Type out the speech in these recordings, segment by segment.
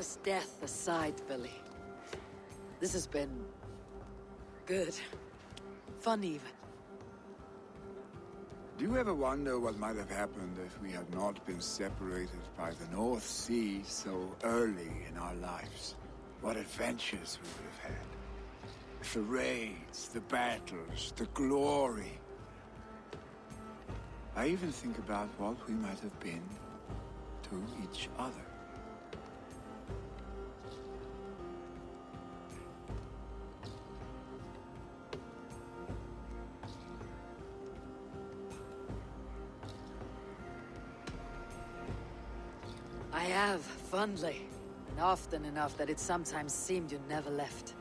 father's death aside, Billy, this has been... good. Fun, even. Do you ever wonder what might have happened if we had not been separated by the North Sea so early in our lives? What adventures we would have had. The raids, the battles, the glory. I even think about what we might have been to each other. I have, fondly. And often enough that it sometimes seemed you never left.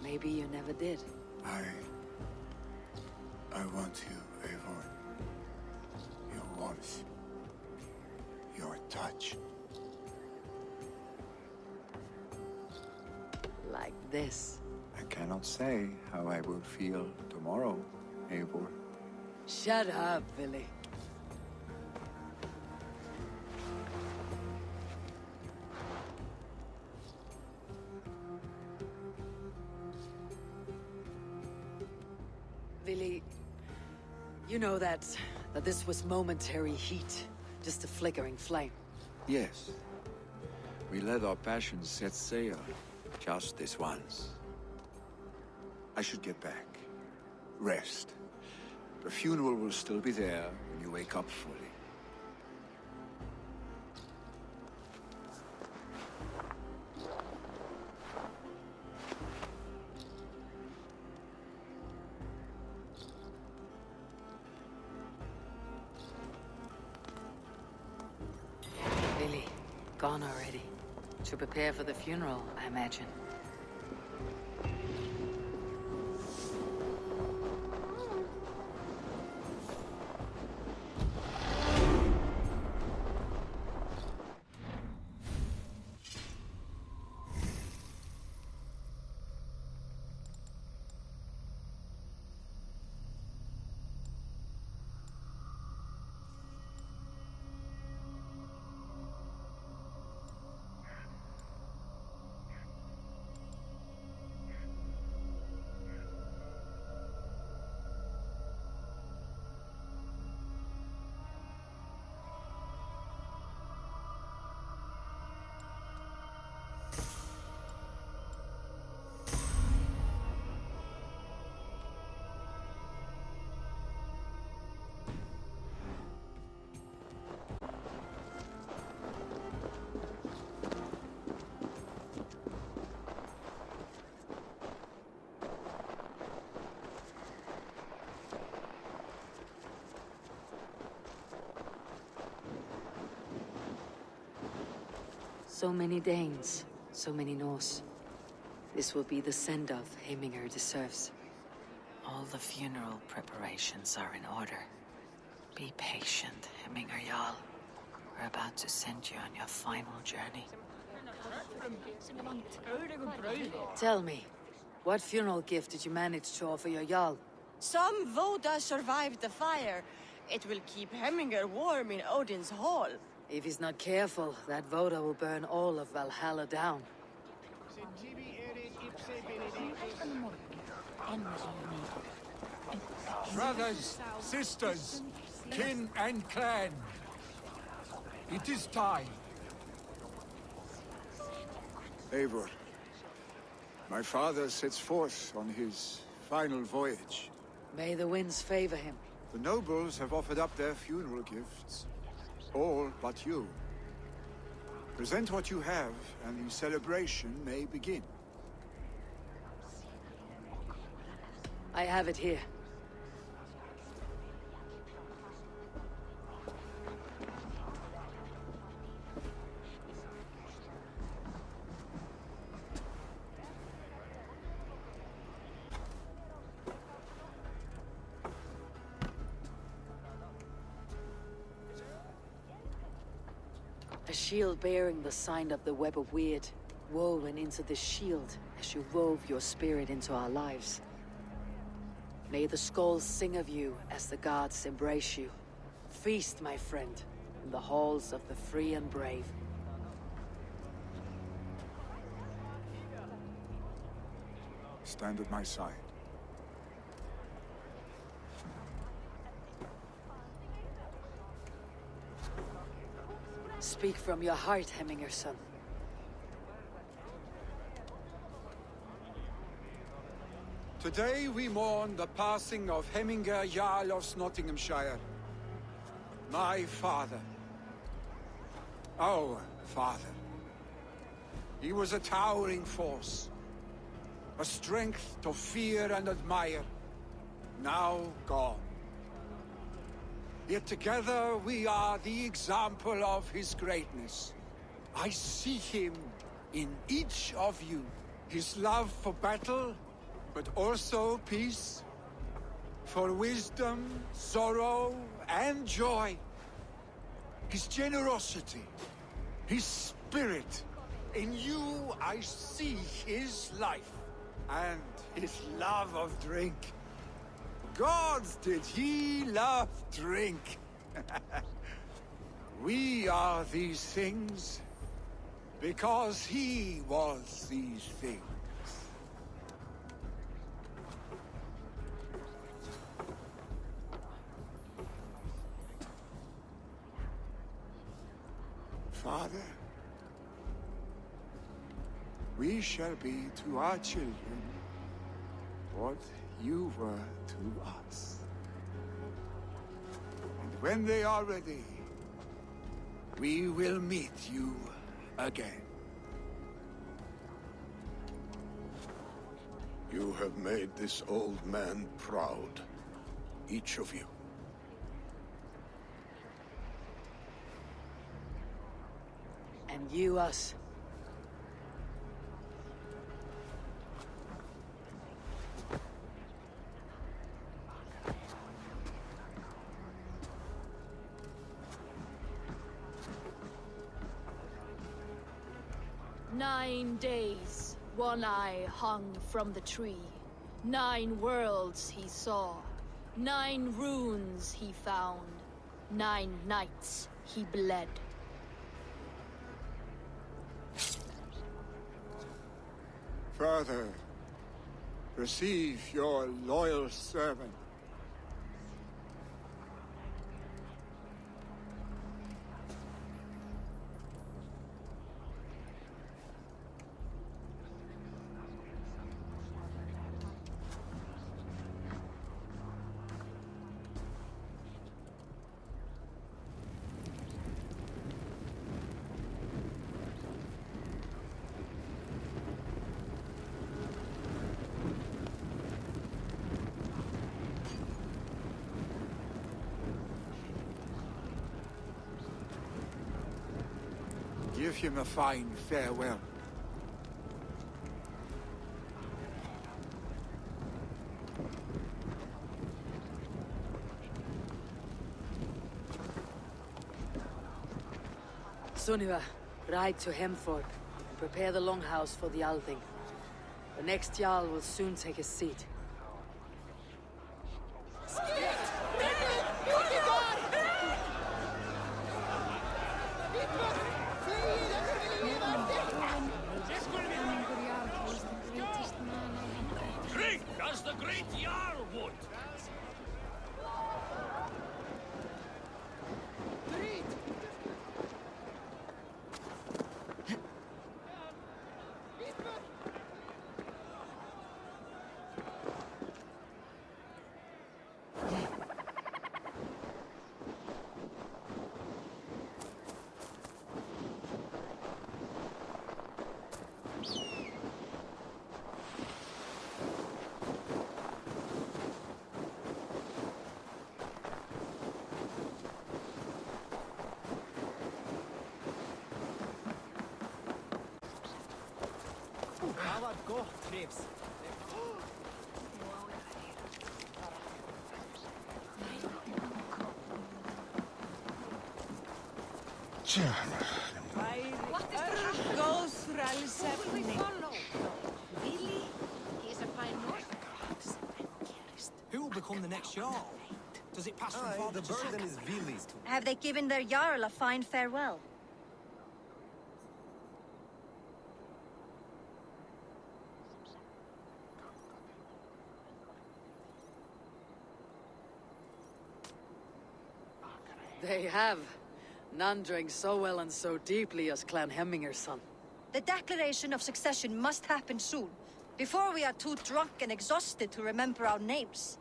Maybe you never did. I want you, Eivor. Your warmth. Your touch. Like this. I cannot say how I will feel tomorrow, Eivor. Shut up, Billy. Billy, you know that this was momentary heat, just a flickering flame. Yes. We let our passions set sail, just this once. I should get back. Rest. The funeral will still be there when you wake up fully. Billy, gone already. To prepare for the funeral, I imagine. So many Danes, so many Norse. This will be the send-off Heminger deserves. All the funeral preparations are in order. Be patient, Heminger Jarl. We're about to send you on your final journey. Tell me, what funeral gift did you manage to offer your Jarl? Some Voda survived the fire. It will keep Heminger warm in Odin's hall. If he's not careful, that Voda will burn all of Valhalla down. Brothers, sisters, kin and clan. It is time. Eivor, my father sets forth on his final voyage. May the winds favor him. The nobles have offered up their funeral gifts. All but you. Present what you have, and the celebration may begin. I have it here. A shield bearing the sign of the Web of Weird, woven into the shield as you wove your spirit into our lives. May the skulls sing of you as the gods embrace you. Feast, my friend, in the halls of the free and brave. stand at my side. Speak from your heart, Hemminger, son. Today we mourn the passing of Hemminger Jarl of Nottinghamshire. My father. Our father. He was a towering force. A strength to fear and admire. Now gone. Yet together we are the example of his greatness. I see him in each of you. His love for battle, but also peace. For wisdom, sorrow, and joy. His generosity, his spirit. In you I see his life, and his love of drink. Gods, did he love drink! We are these things because he was these things. Father, we shall be to our children what you were to us. And when they are ready, we will meet you again. You have made this old man proud, each of you. And you us. "9 days, One Eye hung from the tree. 9 worlds he saw. 9 runes he found. 9 nights he bled. Father, receive your loyal servant. Give him a fine farewell. Sunniva, ride to Hemford and prepare the longhouse for the Althing. The next Jarl will soon take his seat. Drink as the great Jarl would! Það var gott trips. Goes Ralisefni. Who will become the next Jarl? Does it pass from Aye, father the to son? burden is Vili's. Have they given their Jarl a fine farewell? They have. None drank so well and so deeply as Clan Hemminger's son. The declaration of succession must happen soon, before we are too drunk and exhausted to remember our names.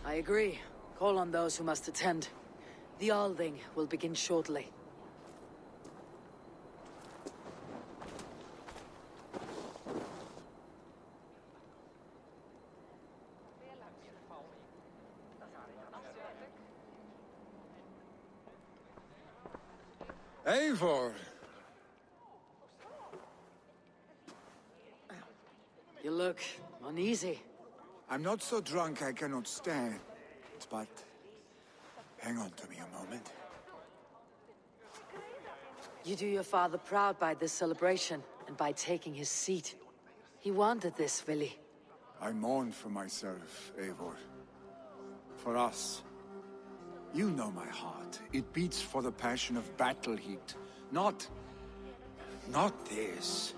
I agree. Call on those who must attend. The Alding will begin shortly. Eivor! You look uneasy. I'm not so drunk I cannot stand, but hang on to me a moment. You do your father proud by this celebration, and by taking his seat. He wanted this, Vili. I mourn for myself, Eivor. For us. You know my heart. It beats for the passion of battle heat. Not this.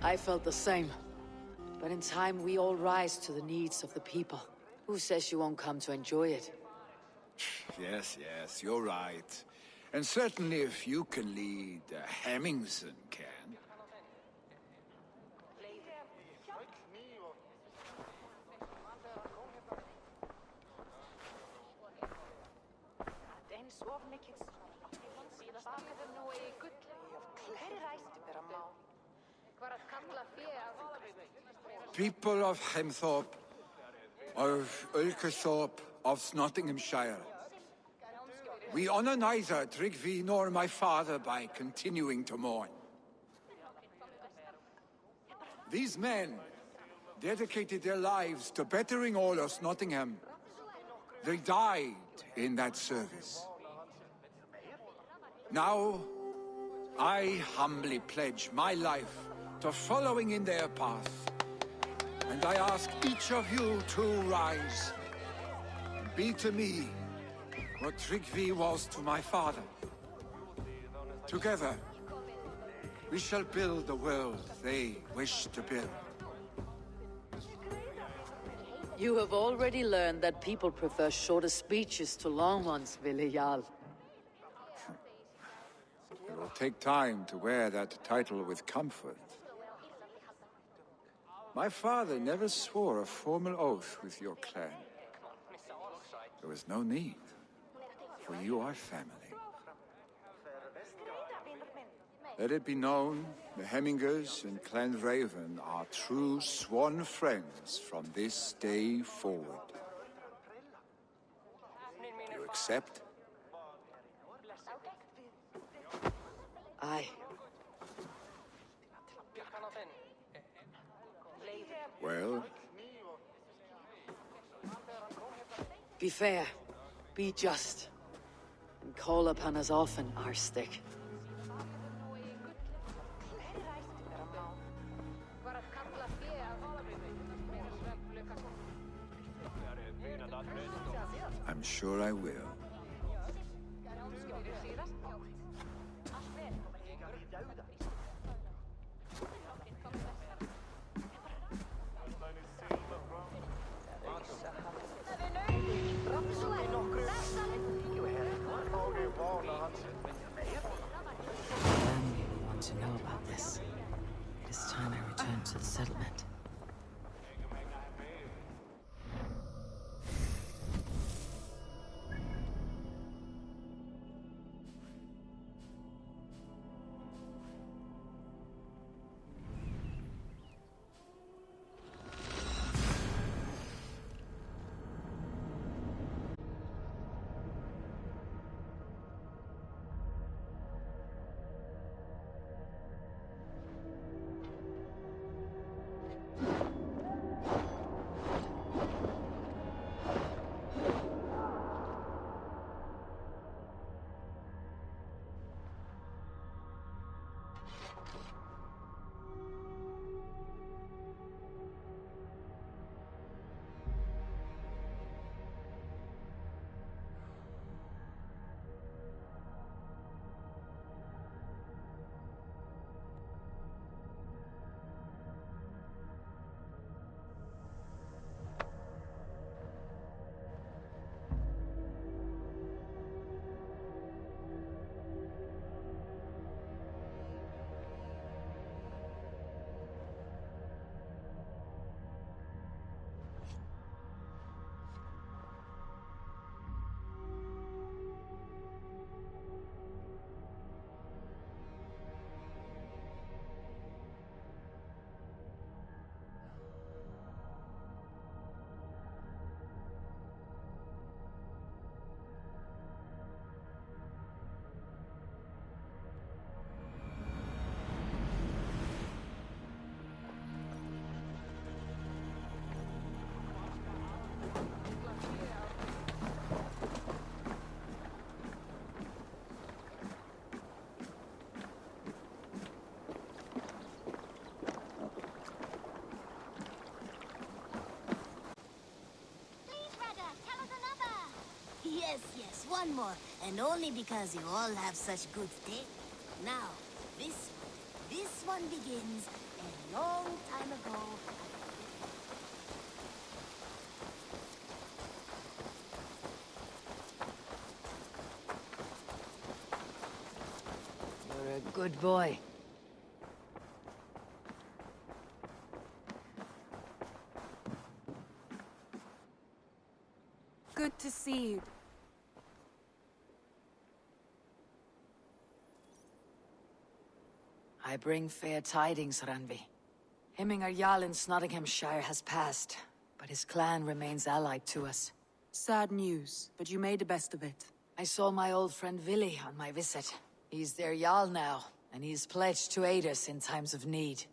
I felt the same. But in time, we all rise to the needs of the people. Who says you won't come to enjoy it? Yes, you're right. And certainly if you can lead, Hemmingson can. People of Hemthorpe, of Ulkerthorpe, of Nottinghamshire. We honor neither Tryggvi nor my father by continuing to mourn. These men dedicated their lives to bettering all of Nottingham. They died in that service. Now, I humbly pledge my life to following in their path. And I ask each of you to rise. Be to me what Tryggvi was to my father. Together, we shall build the world they wish to build. You have already learned that people prefer shorter speeches to long ones, Vili Jarl. It will take time to wear that title with comfort. My father never swore a formal oath with your clan. There was no need, for you are family. Let it be known, the Hemmingers and Clan Raven are true sworn friends from this day forward. You accept? Aye. Well, Be fair, be just, and call upon us often, Arstic. I'm sure I will. Family will want to know about this. It is time I return to the settlement. one more, and only because you all have such good taste. Now, this one begins a long time ago. You're a good boy. Good to see you. I bring fair tidings, Randvi. Hemminger Jarl in Nottinghamshire has passed, but his clan remains allied to us. Sad news, but you made the best of it. I saw my old friend Vili on my visit. He's their Jarl now, and he's pledged to aid us in times of need.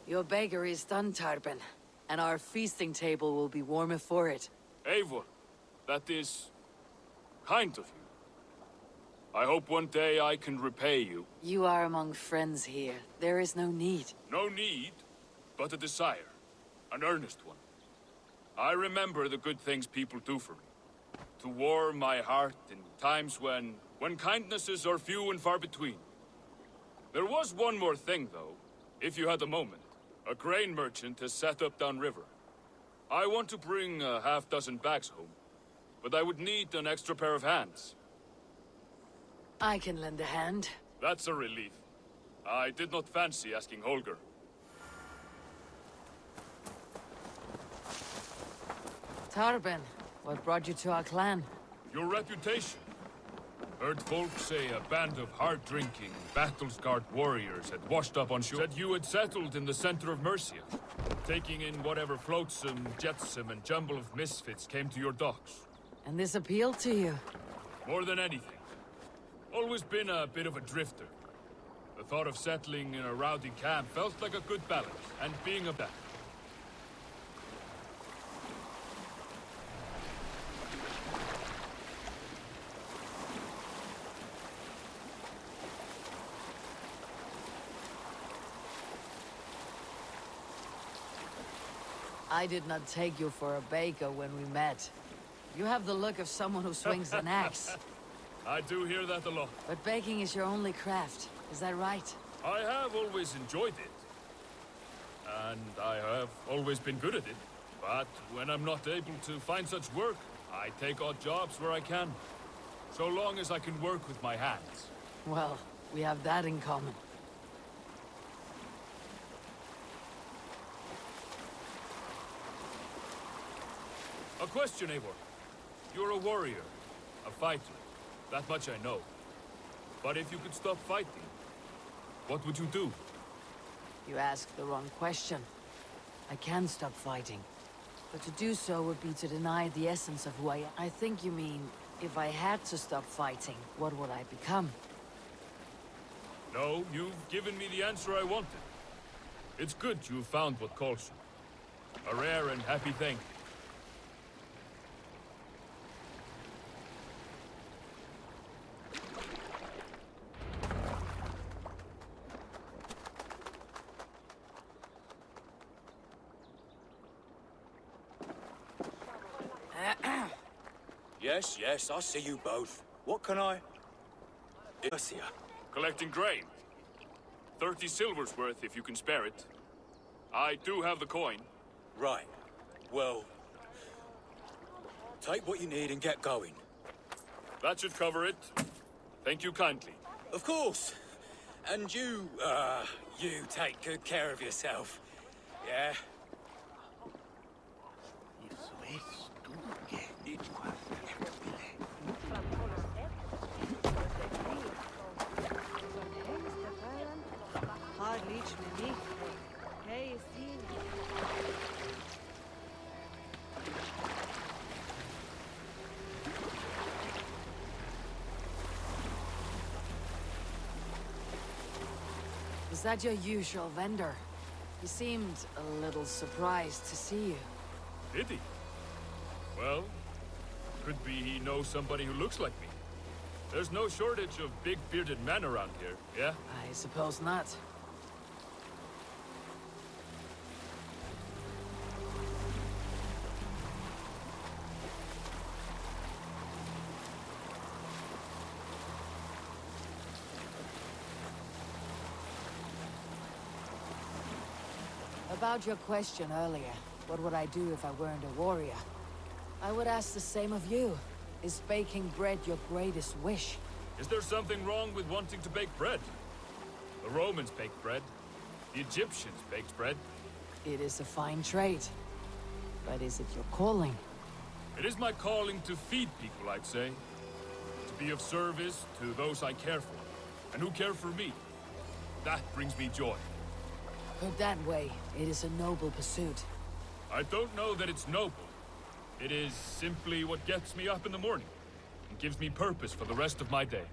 Your bakery is done, Tarben, and our feasting table will be warmer for it. Eivor, that is kind of you. I hope one day I can repay you. You are among friends here. There is no need. No need, but a desire. An earnest one. I remember the good things people do for me. To warm my heart in times when kindnesses are few and far between. There was one more thing, though, if you had a moment. A grain merchant has set up downriver. I want to bring a half-dozen bags home, but I would need an extra pair of hands. I can lend a hand. That's a relief. I did not fancy asking Holger. Tarben, what brought you to our clan? Your reputation. Heard folks say a band of hard-drinking, battle-scarred warriors had washed up on shore. Said you had settled in the center of Mercia, taking in whatever flotsam, jetsam, and jumble of misfits came to your docks. And this appealed to you? More than anything. Always been a bit of a drifter. The thought of settling in a rowdy camp felt like a good balance, and being a that. I did not take you for a baker when we met. You have the look of someone who swings an axe. I do hear that a lot. But baking is your only craft, is that right? I have always enjoyed it. And I have always been good at it. But when I'm not able to find such work, I take odd jobs where I can. So long as I can work with my hands. Well, we have that in common. A question, Eivor. You're a warrior, a fighter. That much I know. But if you could stop fighting, what would you do? You asked the wrong question. I can stop fighting. But to do so would be to deny the essence of who I am. I think you mean, if I had to stop fighting, what would I become? No, you've given me the answer I wanted. It's good you've found what calls you. A rare and happy thing. Yes, I see you both. What can I... Mercia. Collecting grain. 30 silver's worth if you can spare it. I do have the coin. Right. Well, take what you need and get going. That should cover it. Thank you kindly. Of course. And you take good care of yourself. Yeah? Is that your usual vendor? He seemed a little surprised to see you. Did he? Well, could be he knows somebody who looks like me. There's no shortage of big bearded men around here, yeah? I suppose not. About your question earlier, what would I do if I weren't a warrior? I would ask the same of you. Is baking bread your greatest wish? Is there something wrong with wanting to bake bread? The Romans baked bread. The Egyptians baked bread. It is a fine trade. But is it your calling? It is my calling to feed people, I'd say. To be of service to those I care for, and who care for me. That brings me joy. Put that way, it is a noble pursuit. I don't know that it's noble. It is simply what gets me up in the morning, and gives me purpose for the rest of my day.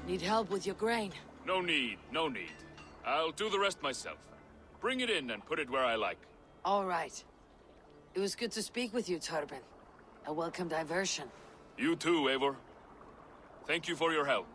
Need help with your grain? No need, no need. I'll do the rest myself. Bring it in and put it where I like. All right. It was good to speak with you, Turbin. A welcome diversion. You too, Eivor. Thank you for your help.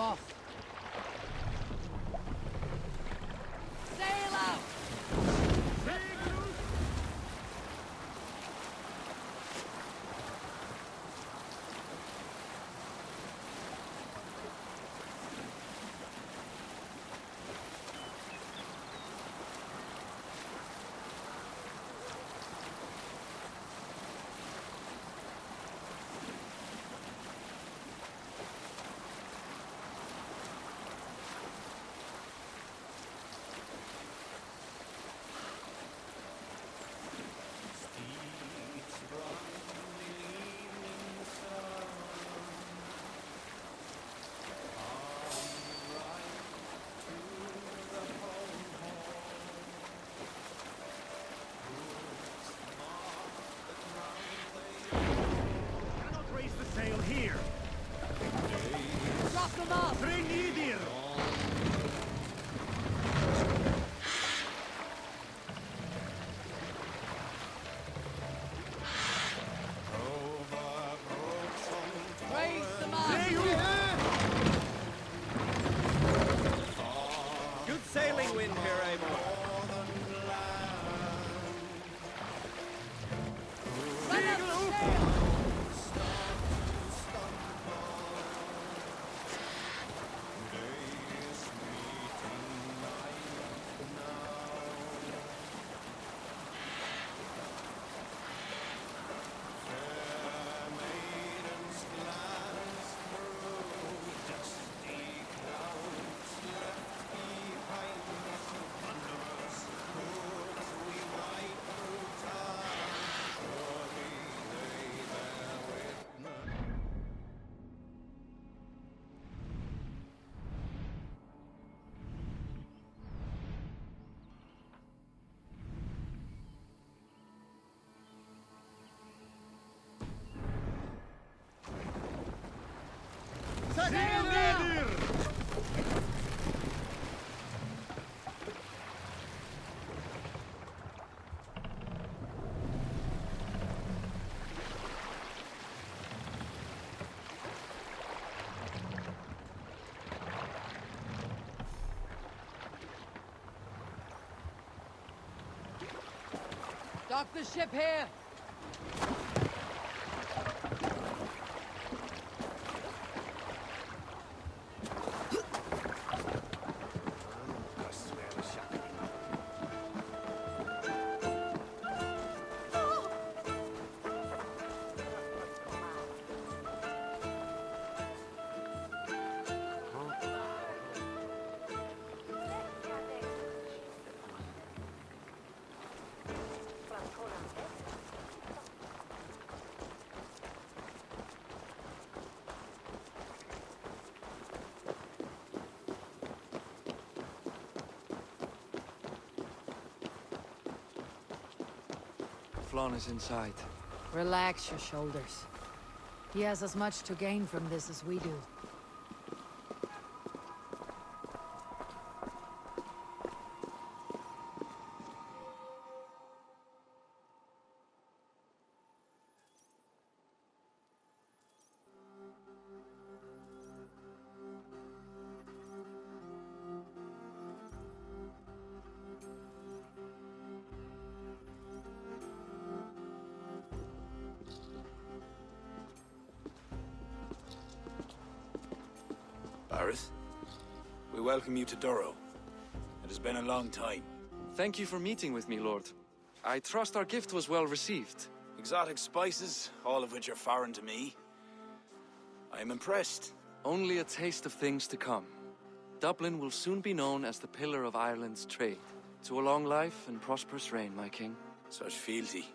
off. Sail out! Dock the ship here! Flann is inside. Relax your shoulders. He has as much to gain from this as we do. Bareth, we welcome you to Durrow. It has been a long time. Thank you for meeting with me, Lord. I trust our gift was well received. Exotic spices, all of which are foreign to me. I am impressed. Only a taste of things to come. Dublin will soon be known as the pillar of Ireland's trade. To a long life and prosperous reign, my king. Such fealty.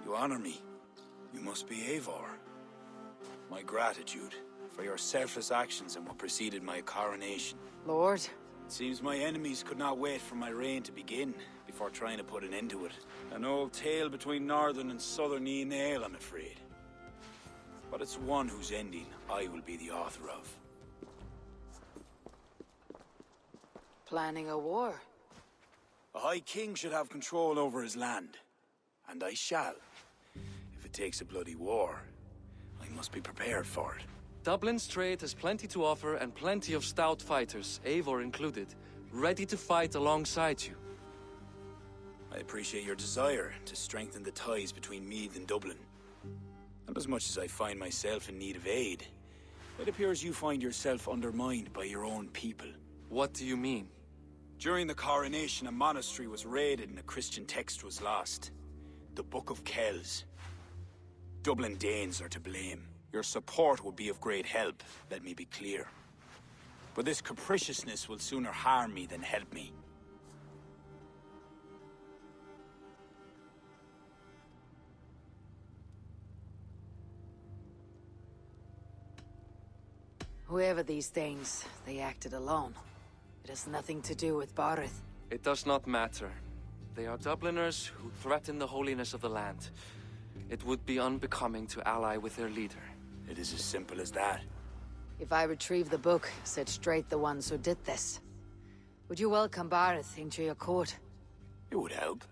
You honor me. You must be Eivor. My gratitude for your selfless actions and what preceded my coronation. Lord? It seems my enemies could not wait for my reign to begin before trying to put an end to it. An old tale between northern and southern Nael, I'm afraid. But it's one whose ending I will be the author of. Planning a war? A High King should have control over his land. And I shall. If it takes a bloody war, I must be prepared for it. Dublin's trade has plenty to offer and plenty of stout fighters, Eivor included, ready to fight alongside you. I appreciate your desire to strengthen the ties between Meath and Dublin. And as much as I find myself in need of aid, it appears you find yourself undermined by your own people. What do you mean? During the coronation, a monastery was raided and a Christian text was lost. The Book of Kells. Dublin Danes are to blame. Your support would be of great help, let me be clear. But this capriciousness will sooner harm me than help me. Whoever these Danes, they acted alone. It has nothing to do with Barith. It does not matter. They are Dubliners who threaten the holiness of the land. It would be unbecoming to ally with their leader. It is as simple as that. If I retrieve the book, set straight the ones who did this, would you welcome Barith into your court? It would help.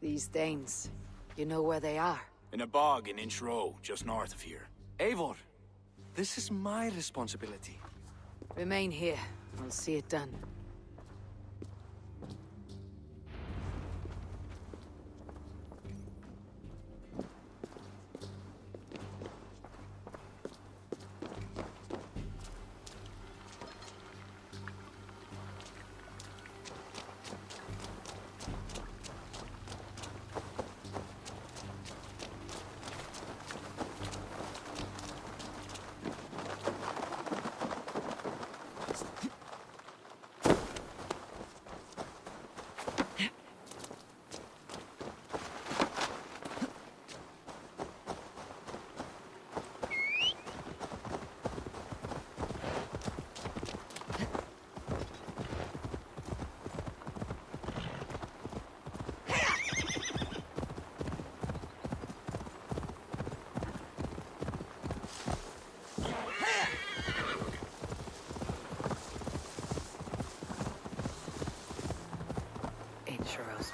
These Danes, you know where they are? In a bog in Inch Row, just north of here. Eivor, this is my responsibility. Remain here. I'll see it done.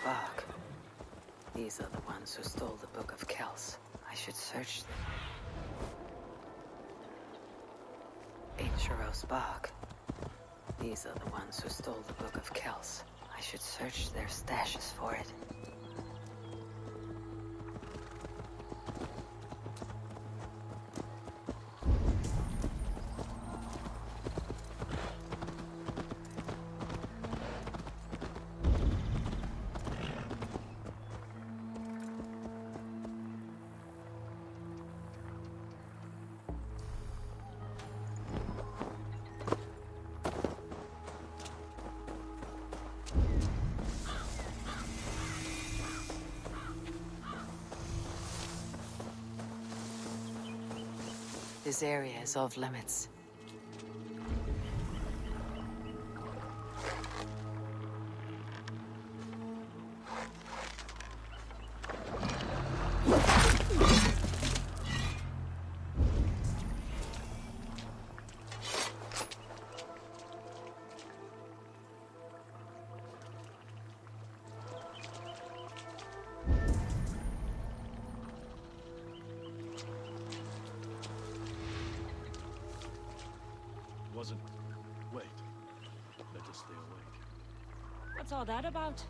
Bog. These are the ones who stole the Book of Kells. I should search them. Incheros Bog. These are the ones who stole the Book of Kells. I should search their stashes for it. This area is off limits. Wasn't. Wait. Let us stay awake. What's all that about?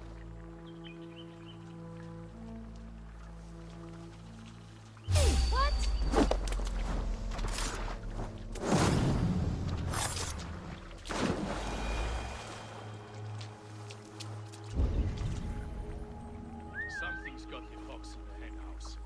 What? Something's got the fox in the hen house.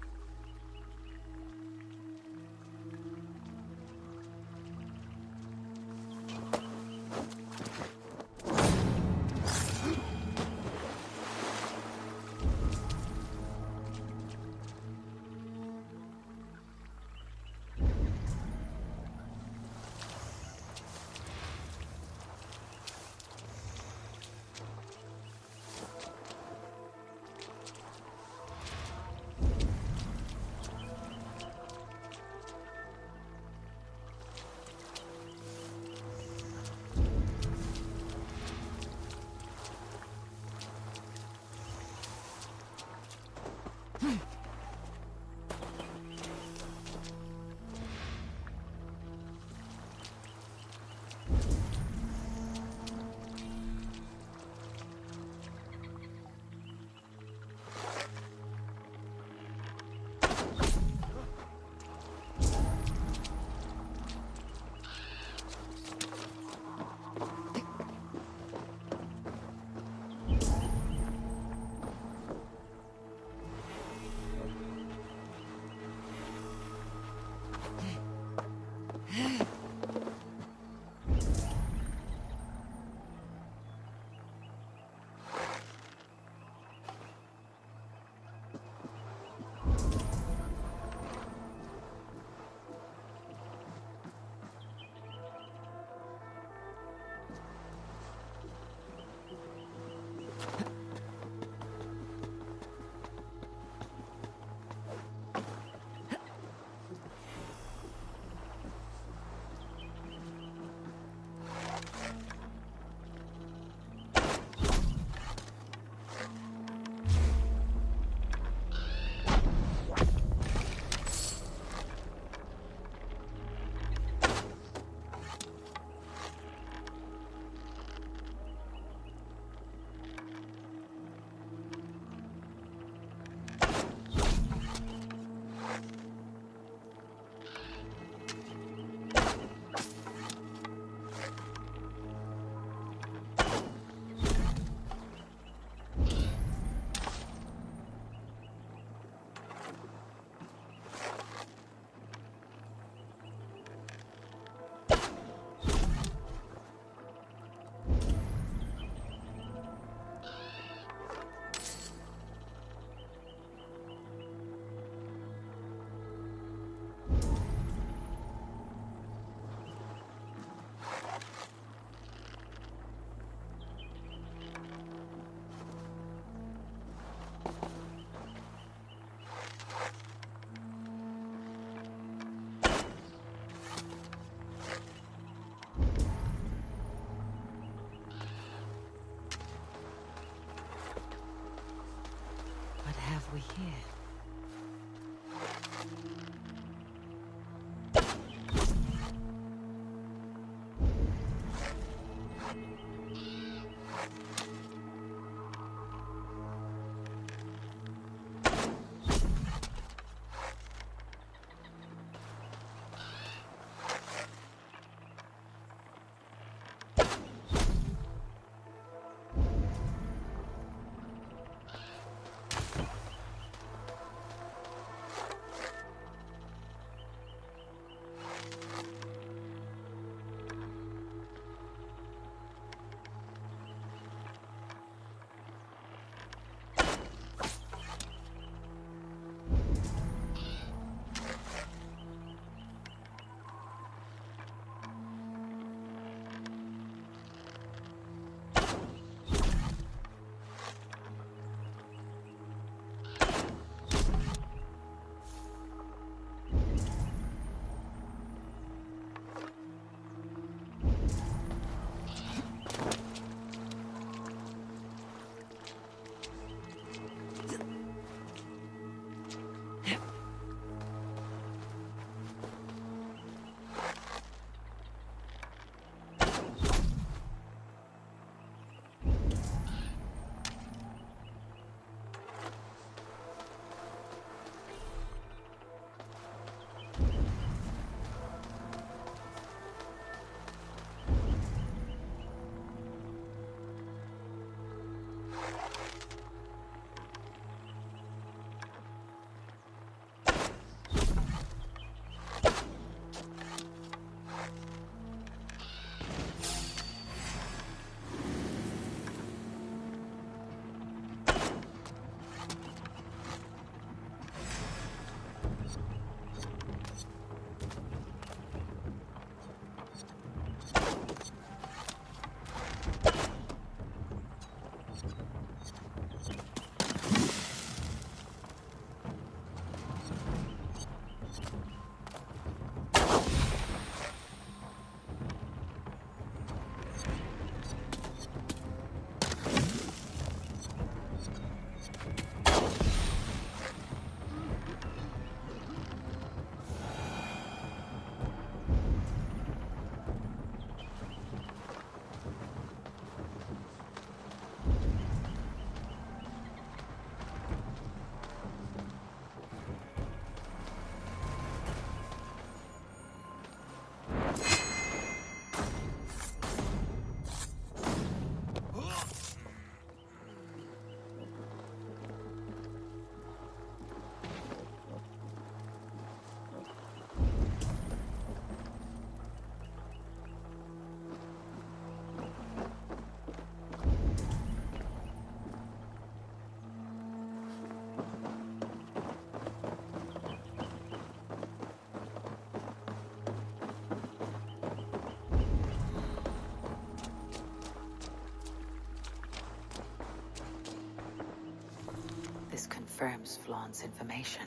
use Flaun's information.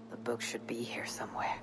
The book should be here somewhere.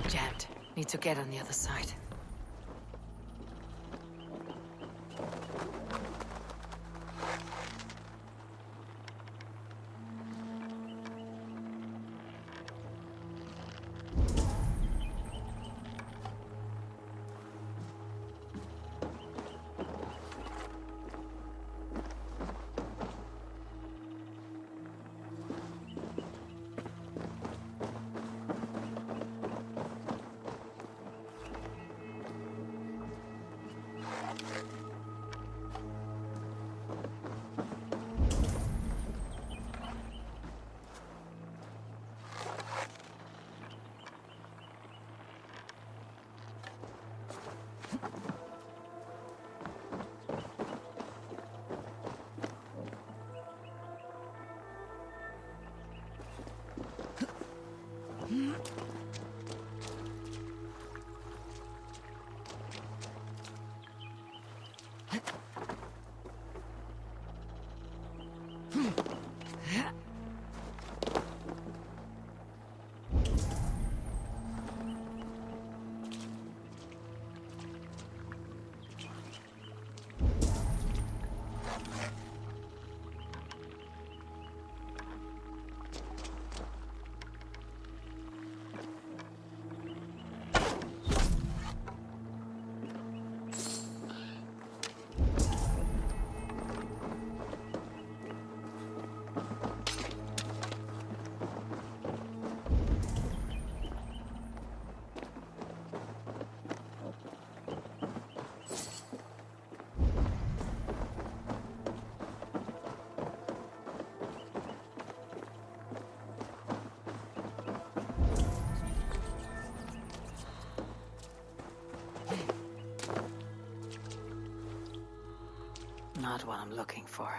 Jammed. Need to get on the other side. Not what I'm looking for.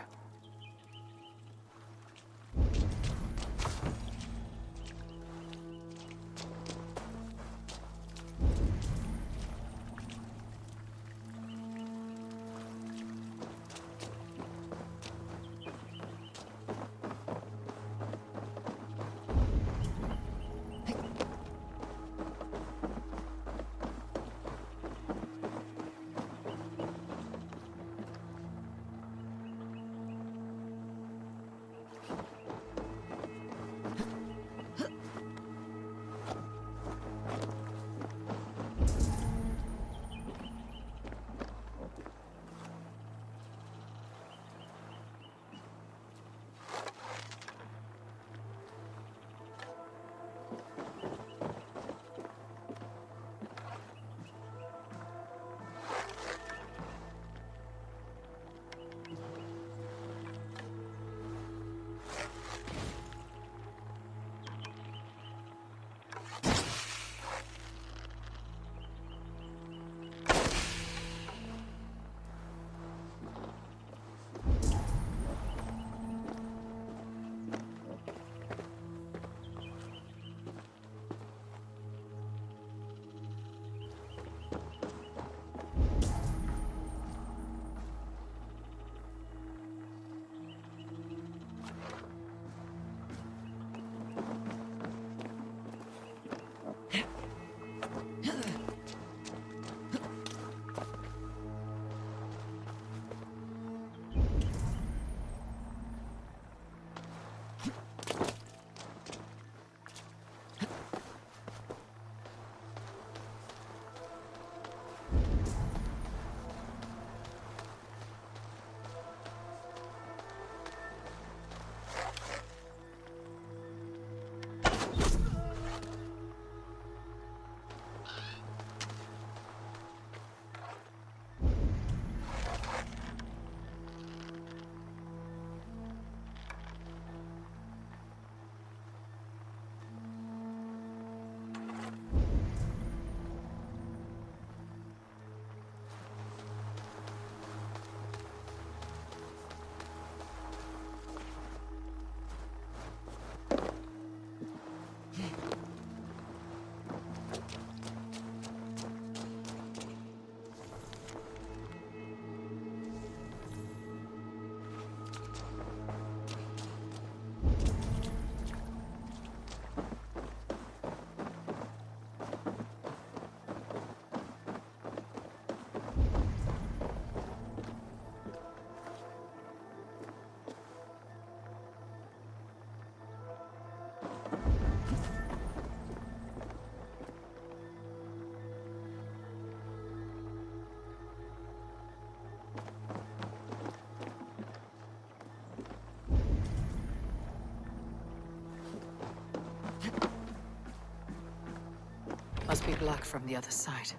Good luck from the other side.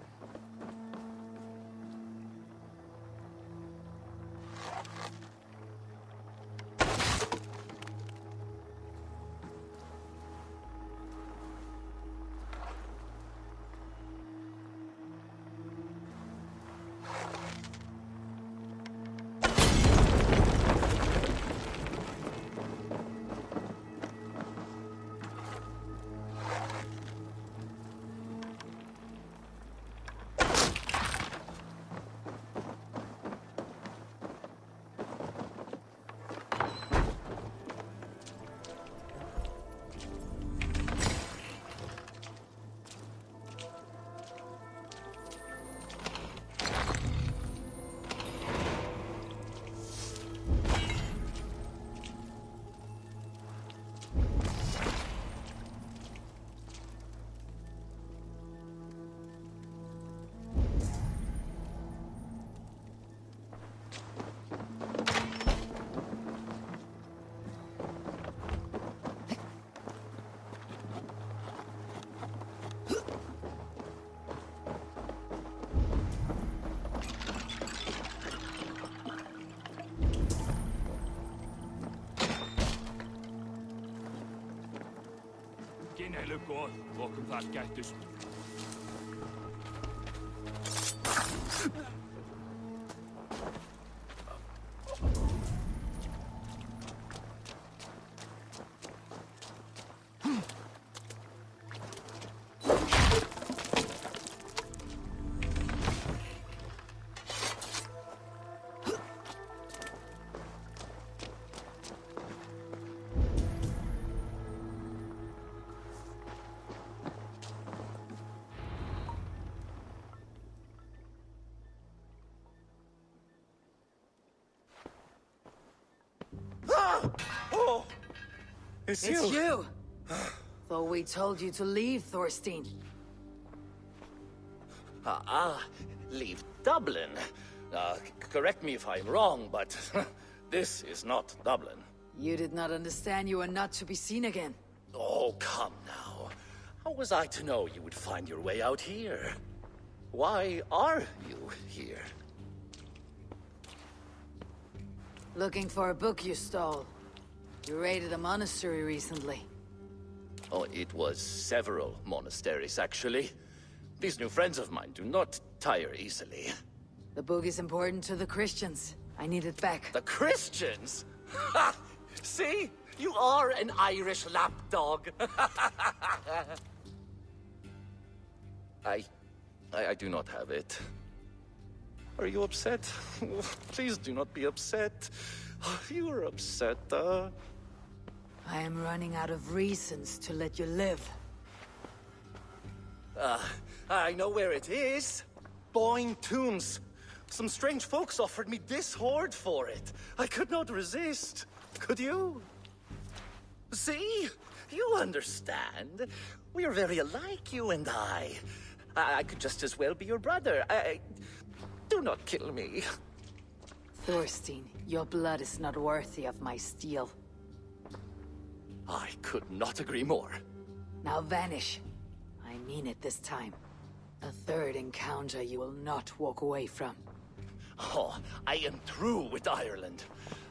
Gin heller går, walking past Gactus. Oh! It's you! Thought we told you to leave, Thorstein. Leave Dublin. Correct me if I'm wrong, but this is not Dublin. You did not understand you are not to be seen again. Oh, come now. How was I to know you would find your way out here? Why are you here? Looking for a book you stole. You raided a monastery recently. Oh, it was several monasteries, actually. These new friends of mine do not tire easily. The book is important to the Christians. I need it back. The Christians? Ha! See? You are an Irish lapdog. I do not have it. Are you upset? Please do not be upset. You are upset, I am running out of reasons to let you live. I know where it is. Boyne Tombs. Some strange folks offered me this hoard for it. I could not resist. Could you? See? You understand. We are very alike, you and I. I could just as well be your brother. Do not kill me. Thorstein, your blood is not worthy of my steel. I could not agree more. Now vanish. I mean it this time. A third encounter you will not walk away from. Oh, I am through with Ireland.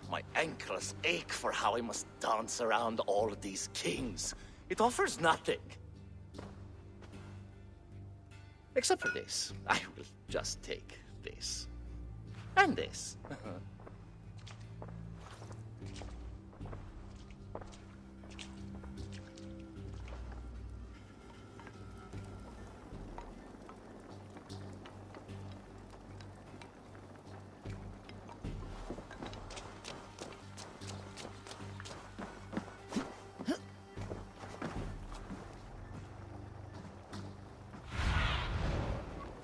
My ankles ache for how I must dance around all of these kings. It offers nothing. Except for this. I will just take this. And this.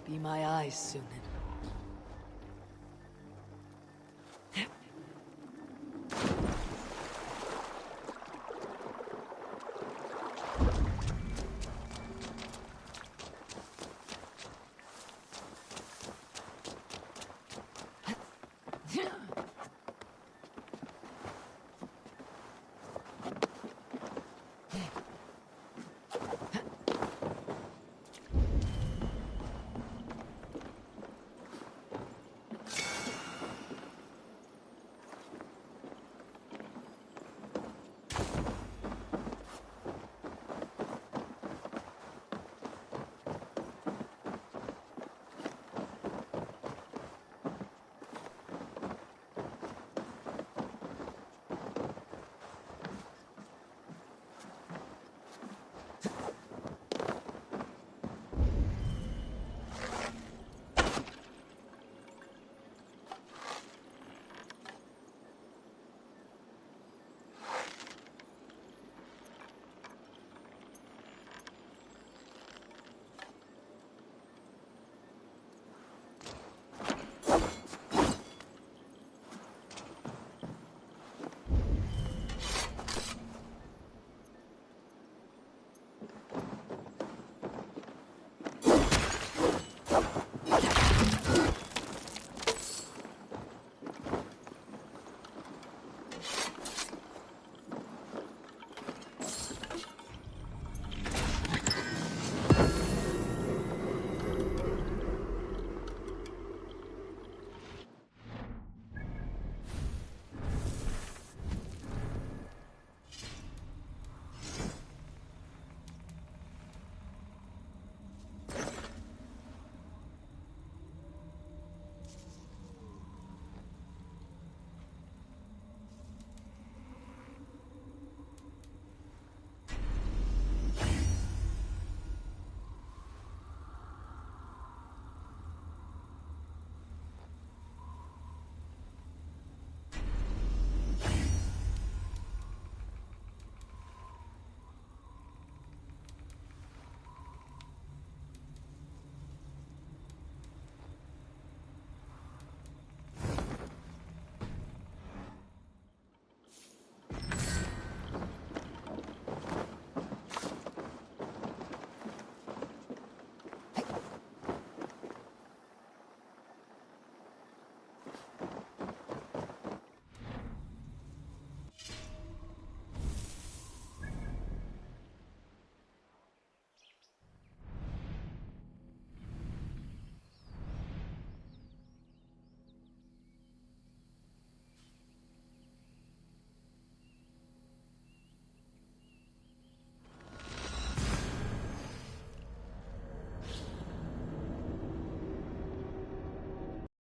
Be my eyes, Sunan.